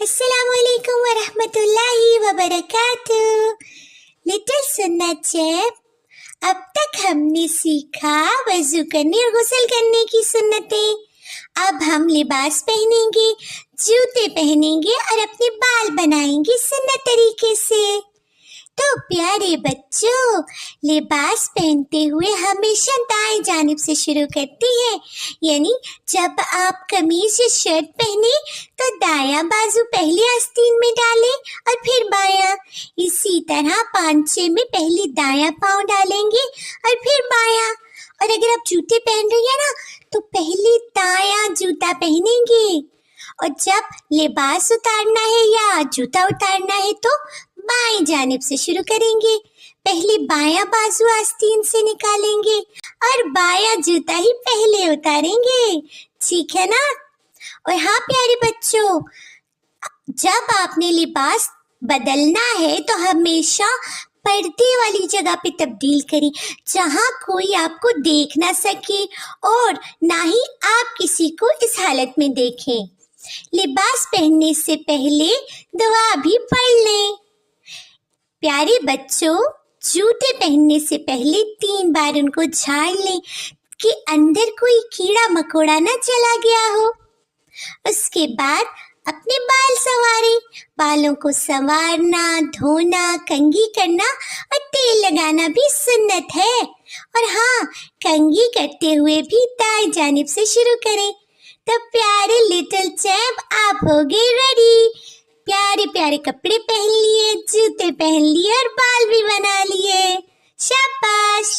السلام علیکم ورحمۃ اللہ وبرکاتہ۔ لٹل سنت چیپ، اب تک ہم نے سیکھا وضو کرنے اور غسل کرنے کی سنتیں۔ اب ہم لباس پہنیں گے، جوتے پہنیں گے اور اپنے بال بنائیں گے سنت طریقے سے۔ تو پیارے بچوں، لباس پہنتے ہوئے ہمیشہ دائیں جانب سے شروع کرتے ہیں، یعنی جب آپ قمیض یا شرٹ پہنے تو دایاں بازو پہلے آستین میں ڈالیں اور پھر بایاں۔ اسی طرح پانچے میں پہلے دایاں پاؤں ڈالیں گے اور پھر بایاں۔ اور اگر آپ جوتے پہن رہی ہیں نا تو پہلے دایاں جوتا پہنیں گے، اور جب لباس اتارنا ہے یا جوتا اتارنا ہے تو بائیں جانب سے شروع کریں گے۔ پہلے بایاں بازو آستین سے نکالیں گے اور بایاں جوتا ہی پہلے اتاریں گے، ٹھیک ہے نا؟ اور ہاں پیارے بچوں، جب آپ نے لباس بدلنا ہے تو ہمیشہ پردے والی جگہ پہ تبدیل کریں، جہاں کوئی آپ کو دیکھ نہ سکے اور نہ ہی آپ کسی کو اس حالت میں دیکھیں۔ لباس پہننے سے پہلے دعا بھی پڑھ لیں۔ پیارے بچوں، جوتے پہننے سے پہلے 3 بار ان کو جھاڑ لیں کہ اندر کوئی کیڑا مکوڑا نہ چلا گیا ہو۔ اس کے بعد اپنے بال سنواریں۔ بالوں کو سنوارنا، دھونا، کنگھی کرنا اور تیل لگانا بھی سنت ہے۔ اور ہاں، کنگھی کرتے ہوئے بھی دائیں جانب سے شروع کریں۔ تو پیارے لٹل چیمپ، آپ ہو گئے ریڈی۔ پیارے پیارے کپڑے پہن لیے، جوتے پہن لیے اور بال بھی بنا لیے۔ شاباش۔